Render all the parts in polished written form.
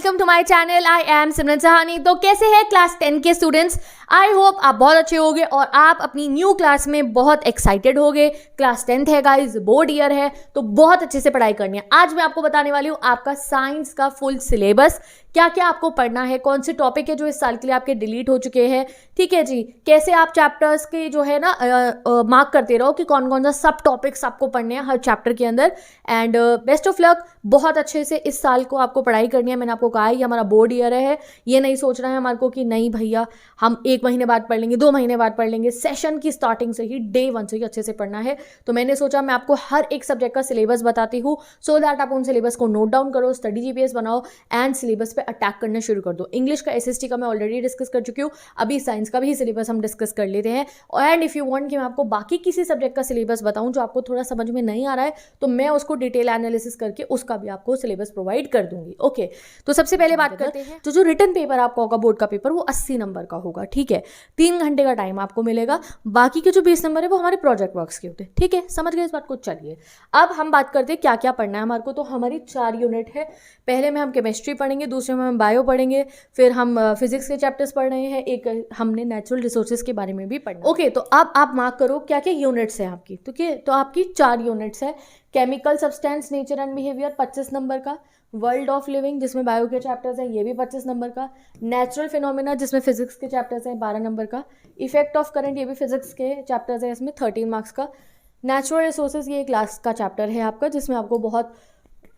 Welcome to my channel. I am Simran Sahani. तो कैसे हैं क्लास 10 के स्टूडेंट्स? आई होप आप बहुत अच्छे होंगे और आप अपनी न्यू क्लास में बहुत एक्साइटेड होंगे। क्लास 10th है गाइस, बोर्ड ईयर है, तो बहुत अच्छे से पढ़ाई करनी है। आज मैं आपको बताने वाली हूँ आपका साइंस का फुल सिलेबस, क्या क्या आपको पढ़ना है, कौन से टॉपिक है जो इस साल के लिए आपके डिलीट हो चुके हैं, ठीक है जी। कैसे आप चैप्टर्स के जो है ना मार्क करते रहो कि कौन कौन सा सब टॉपिक्स आपको पढ़ने हैं हर चैप्टर के अंदर। एंड बेस्ट ऑफ लक, बहुत अच्छे से इस साल को आपको पढ़ाई करनी है। मैंने आपको कहा है ये हमारा बोर्ड ईयर है, ये नहीं सोचना है हमारे को कि नहीं भैया हम 1 महीने बाद पढ़ लेंगे, 2 महीने बाद पढ़ लेंगे। सेशन की स्टार्टिंग से ही डे 1 से ही अच्छे से पढ़ना है। तो मैंने सोचा मैं आपको हर एक सब्जेक्ट का सिलेबस बताती हूँ, सो दैट आप उन सिलेबस को नोट डाउन करो, स्टडी जीपीएस बनाओ एंड सिलेबस पे अटैक करना शुरू कर दो। इंग्लिश का एसएसटी का मैं ऑलरेडी डिस्कस कर चुकी हूँ, अभी साइंस का भी सिलेबस हम डिस्कस कर लेते हैं। एंड इफ यू वांट कि मैं आपको बाकी किसी सब्जेक्ट का सिलेबस बताऊँ जो आपको थोड़ा समझ में नहीं आ रहा है, तो मैं उसको डिटेल एनालिसिस करके उसका भी आपको सिलेबस प्रोवाइड कर दूंगी। ओके, तो सबसे पहले बात करते हैं जो रिटन पेपर आपका होगा बोर्ड का पेपर, वो 80 नंबर का होगा, ठीक है। 3 घंटे का टाइम आपको मिलेगा। बाकी के जो 20 नंबर है वो हमारे प्रोजेक्ट वर्क्स के होते हैं, ठीक है। समझ गए इस बात को? चलिए अब हम बात करते हैं क्या क्या पढ़ना है हमारे को। तो हमारी 4 यूनिट है। पहले में हम केमिस्ट्री पढ़ेंगे, दूसरे में हम बायो पढ़ेंगे, फिर हम फिजिक्स के चैप्टर्स पढ़ रहे हैं, एक हमने नेचुरल रिसोर्सेज के बारे में भी पढ़ना। ओके, तो अब आप मार्क करो क्या क्या यूनिट्स है आपकी। ठीक है, तो आपकी 4 यूनिट्स है। Chemical substance, nature and behaviour 25 number का। वर्ल्ड ऑफ लिविंग जिसमें बायो के चैप्टर्स हैं, ये भी 25 नंबर का। नेचुरल फिनोमिना जिसमें फिजिक्स के चैप्टर्स हैं, 12 नंबर का। इफेक्ट ऑफ करंट, ये भी फिजिक्स के चैप्टर्स हैं, इसमें 13 मार्क्स का। नेचुरल रिसोर्सेज, ये एक लास्ट का चैप्टर है आपका जिसमें आपको बहुत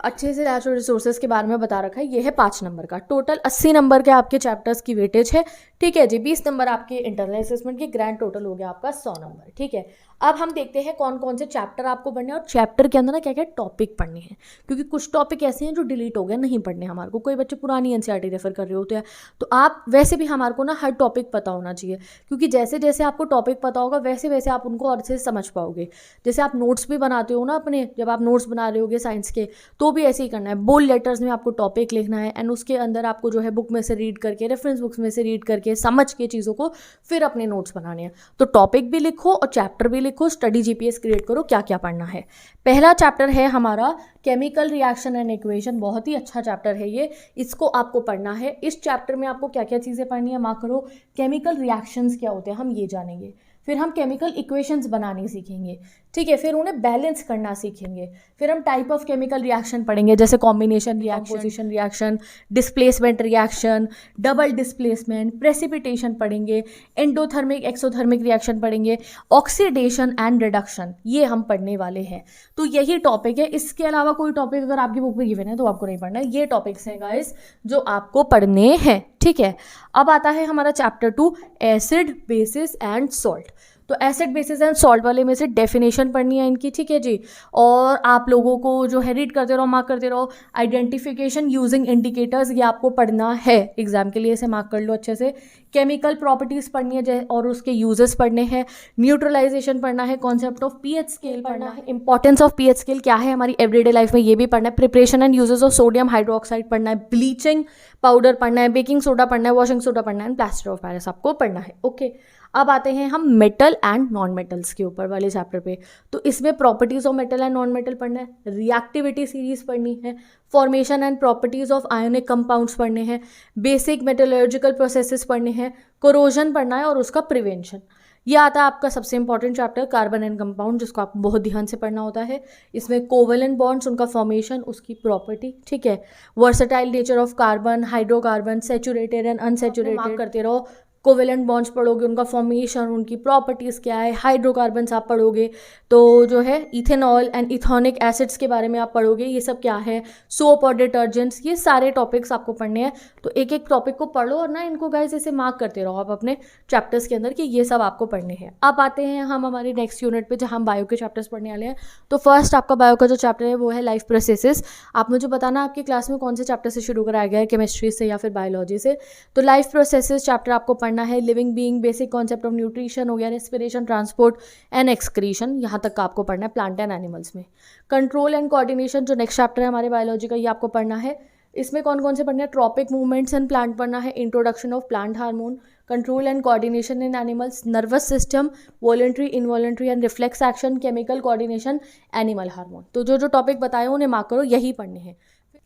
अच्छे से नेचुरल रिसोर्सेज के बारे में बता रखा है, ये है 5 नंबर का। टोटल 80 नंबर के आपके चैप्टर्स की वेटेज है, ठीक है जी। 20 नंबर आपके इंटरनल असेसमेंट के, ग्रैंड टोटल हो गया आपका 100 नंबर, ठीक है। अब हम देखते हैं कौन कौन से चैप्टर आपको पढ़ने हैं और चैप्टर के अंदर ना क्या क्या टॉपिक पढ़ने हैं, क्योंकि कुछ टॉपिक ऐसे हैं जो डिलीट हो गए, नहीं पढ़ने हमारे को। कोई बच्चे पुरानी एनसीईआरटी रेफर कर रहे होते हैं, तो आप वैसे भी हमारे को ना हर टॉपिक पता होना चाहिए, क्योंकि जैसे जैसे आपको टॉपिक पता होगा वैसे वैसे आप उनको और से समझ पाओगे। जैसे आप नोट्स भी बनाते हो ना अपने, जब आप नोट्स बना रहे होगे साइंस के, तो भी ऐसे ही करना है। बोल्ड लेटर्स में आपको टॉपिक लिखना है एंड उसके अंदर आपको जो है बुक में से रीड करके, रेफरेंस बुक्स में से रीड करके, समझ के चीज़ों को फिर अपने नोट्स बनाने हैं। तो टॉपिक भी लिखो और चैप्टर भी लिखो, स्टडी जीपीएस क्रिएट करो, क्या क्या पढ़ना है। पहला चैप्टर है हमारा केमिकल रिएक्शन एंड इक्वेशन, बहुत ही अच्छा चैप्टर है ये, इसको आपको पढ़ना है। इस चैप्टर में आपको क्या क्या चीज़ें पढ़नी है मार्क करो। केमिकल रिएक्शंस क्या होते हैं हम ये जानेंगे, फिर हम केमिकल इक्वेशंस बनानी सीखेंगे, ठीक है, फिर उन्हें बैलेंस करना सीखेंगे। फिर हम टाइप ऑफ केमिकल रिएक्शन पढ़ेंगे, जैसे combination reaction, composition reaction, displacement reaction, double displacement, precipitation पढ़ेंगे, एंडोथर्मिक एक्सोथर्मिक रिएक्शन पढ़ेंगे, ऑक्सीडेशन एंड रिडक्शन, ये हम पढ़ने वाले हैं। तो यही टॉपिक है। इसके अलावा कोई टॉपिक अगर आपकी बुक में गिवन है तो आपको नहीं पढ़ना है। ये टॉपिक्स हैं गाइस जो आपको पढ़ने हैं, ठीक है। अब आता है हमारा chapter 2, acid, basis and salt. तो एसिड, बेसिस एंड सॉल्ट वाले में से डेफिनेशन पढ़नी है इनकी, ठीक है जी। और आप लोगों को जो है रीड करते रहो, मार्क करते रहो। आइडेंटिफिकेशन यूजिंग इंडिकेटर्स, ये आपको पढ़ना है एग्जाम के लिए, इसे मार्क कर लो अच्छे से। केमिकल प्रॉपर्टीज पढ़नी है और उसके यूजेस पढ़ने हैं। न्यूट्रलाइजेशन पढ़ना है। कॉन्सेप्ट ऑफ पीएच स्केल पढ़ना है। इंपॉर्टेंस ऑफ पीएच स्केल क्या है हमारी एवरीडे लाइफ में, ये भी पढ़ना है। Preparation and uses of sodium hydroxide पढ़ना है। ब्लीचिंग पाउडर पढ़ना है। बेकिंग सोडा पढ़ना है। वॉशिंग सोडा पढ़ना है एंड प्लास्टर ऑफ पेरिस आपको पढ़ना है, ओके। अब आते हैं हम मेटल एंड नॉन मेटल्स के ऊपर वाले चैप्टर पे। तो इसमें properties of metal and non metal पढ़ना है। रिएक्टिविटी सीरीज पढ़नी है। Formation and properties of ionic compounds पढ़ने हैं। बेसिक मेटलर्जिकल प्रोसेसेस पढ़ने हैं। कोरोजन पढ़ना है और उसका प्रिवेंशन। यह आता है आपका सबसे important chapter, carbon and compound, जिसको आपको बहुत ध्यान से पढ़ना होता है। इसमें कोवेलेंट बॉन्ड्स, उनका फॉर्मेशन, उसकी प्रॉपर्टी, ठीक है। Versatile nature of carbon, hydrocarbon, saturated and unsaturated, mark करते रहो। कोवेलेंट बॉन्ड्स पढ़ोगे, उनका फॉर्मेशन, उनकी प्रॉपर्टीज़ क्या है। हाइड्रोकार्बन्स आप पढ़ोगे तो जो है इथेनॉल एंड इथोनिक एसिड्स के बारे में आप पढ़ोगे, ये सब क्या है। सोप और डिटर्जेंट्स, ये सारे टॉपिक्स आपको पढ़ने हैं। तो एक एक टॉपिक को पढ़ो और ना इनको गाइस ऐसे मार्क करते रहो आप अपने चैप्टर्स के अंदर कि ये सब आपको पढ़ने हैं। अब आते हैं हम हमारी नेक्स्ट यूनिट पे जहाँ हम बायो के चैप्टर्स पढ़ने वाले हैं। तो फर्स्ट आपका बायो का जो चैप्टर है वो है लाइफ प्रोसेसेस। आप मुझे बताना आपकी क्लास में कौन से चैप्टर से शुरू कराया गया है, केमिस्ट्री से या फिर बायोलॉजी से। तो लाइफ प्रोसेसेस चैप्टर आपको पढ़ना है। Living being, basic concept of nutrition हो गया, रेस्पिरेशन, ट्रांसपोर्ट एंड एक्सक्रीशन, यहाँ तक का आपको पढ़ना है प्लांट एंड एनिमल्स में। कंट्रोल एंड कोऑर्डिनेशन जो नेक्स्ट चैप्टर है हमारे बायोलॉजी का, ये आपको पढ़ना है। इसमें कौन कौन से पढ़ना है, ट्रॉपिक मूवमेंट्स एंड प्लांट पढ़ना है। Introduction of plant hormone, control and coordination in animals, nervous system, voluntary, involuntary and reflex action, chemical coordination, animal hormone. तो जो जो टॉपिक बताए उन्हें मार्क करो, यही पढ़ने हैं।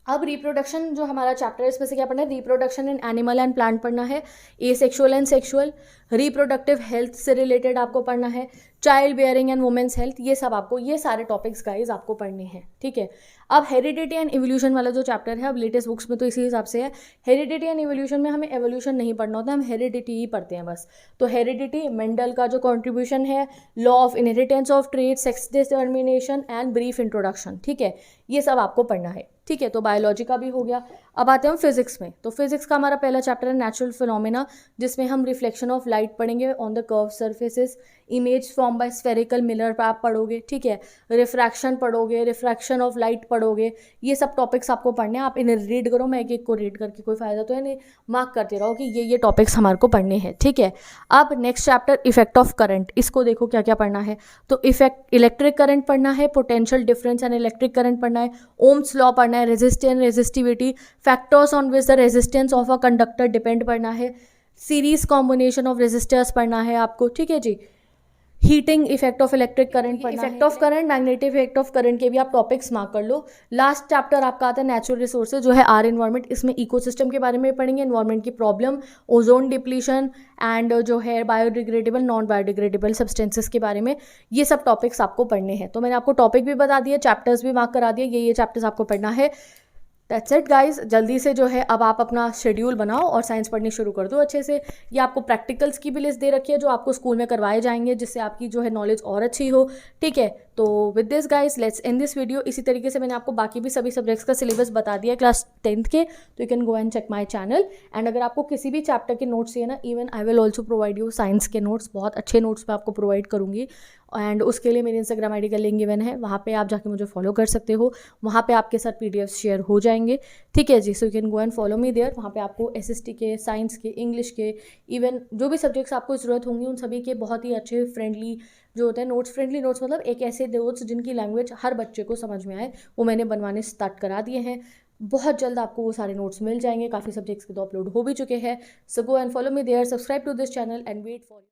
अब रिप्रोडक्शन जो हमारा चैप्टर है इसमें से क्या पढ़ना है, reproduction in animal and plant पढ़ना है, asexual and sexual, reproductive health से रिलेटेड आपको पढ़ना है, child bearing and women's health, ये सब आपको, ये सारे टॉपिक्स गाइज आपको पढ़ने हैं, ठीक है। अब हेरिडिटी एंड इवोल्यूशन वाला जो चैप्टर है, अब लेटेस्ट बुक्स में तो इसी हिसाब से है, हेरिडिटी एंड इवोल्यूशन में हमें एवोल्यूशन नहीं पढ़ना होता, हम हेरिडिटी ही पढ़ते हैं बस। तो हेरिडिटी, मेंडल का जो कॉन्ट्रीब्यूशन है, law of inheritance of trait, sex determination and brief introduction, ठीक है, ये सब आपको पढ़ना है, ठीक है। तो बायोलॉजी का भी हो गया। अब आते हैं हम फिजिक्स में। तो फिजिक्स का हमारा पहला चैप्टर है नेचुरल फिनोमेना, जिसमें हम रिफ्लेक्शन ऑफ लाइट पढ़ेंगे on the curve surfaces, image form by spherical mirror पर आप पढ़ोगे, ठीक है, रिफ्रैक्शन पढ़ोगे, रिफ्रैक्शन ऑफ लाइट पढ़ोगे, ये सब टॉपिक्स आपको पढ़ने हैं। आप इन्हें रीड करो, मैं एक एक को रीड करके कोई फायदा तो है नहीं, मार्क करते रहो कि ये टॉपिक्स हमारे को पढ़ने हैं, ठीक है। अब next chapter effect of current, इसको देखो क्या क्या पढ़ना है। तो इफेक्ट इलेक्ट्रिक करंट पढ़ना है, potential difference and electric current पढ़ना है, ओम्स लॉ पढ़ना है, resistance resistivity, factors on which the resistance of a conductor depend पढ़ना है, सीरीज कॉम्बिनेशन ऑफ रेजिस्टर्स पढ़ना है आपको, ठीक है जी। Heating effect of electric current पढ़ना है, effect of current, magnetic effect of current के भी आप टॉपिक्स मार्क कर लो। लास्ट चैप्टर आपका आता है नेचुरल रिसोर्सेज, जो है आर एनवायरमेंट, इसमें इकोसिस्टम के बारे में पढ़ेंगे, एनवायरमेंट की प्रॉब्लम, ओजोन डिप्लीशन एंड जो है बायोडिग्रेडेबल नॉन बायोडिग्रेडेबल सब्सटेंसेस के बारे में, ये सब टॉपिक्स आपको पढ़ने हैं। तो मैंने आपको टॉपिक भी बता दिए, चैप्टर्स भी मार्क करा दिए, ये चैप्टर्स आपको पढ़ना है। That's it guys. जल्दी से जो है अब आप अपना शेड्यूल बनाओ और साइंस पढ़नी शुरू कर दो अच्छे से। ये आपको प्रैक्टिकल्स की भी लिस्ट दे रखी है जो आपको स्कूल में करवाए जाएंगे, जिससे आपकी जो है नॉलेज और अच्छी हो, ठीक है। तो with this guys let's end this video. इसी तरीके से मैंने आपको बाकी भी सभी सब्जेक्ट्स का सिलेबस बता दिया क्लास 10th के, तो you can go and check my channel. And अगर आपको किसी भी चैप्टर के नोट्स चाहिए ना, even I will also provide you science के नोट्स, बहुत अच्छे नोट्स मैं आपको प्रोवाइड करूँगी। एंड उसके लिए मेरी इंस्टाग्राम आईडी का लिंक गिवन है, वहाँ पे आप जाके मुझे फॉलो कर सकते हो, वहाँ पे आपके साथ PDF शेयर हो जाएंगे, ठीक है जी। So you can go and follow me there. वहाँ पे आपको SST के, साइंस के, इंग्लिश के, इवन जो भी सब्जेक्ट्स आपको ज़रूरत होंगी उन सभी के बहुत ही अच्छे फ्रेंडली जो होते हैं नोट्स, फ्रेंडली नोट्स मतलब एक ऐसे नोट्स जिनकी लैंग्वेज हर बच्चे को समझ में आए, वो मैंने बनवाने स्टार्ट करा दिए हैं। बहुत जल्द आपको वो सारे नोट्स मिल जाएंगे, काफ़ी सब्जेक्ट्स के तो अपलोड हो भी चुके हैं। So go and follow me there, subscribe to this channel and wait for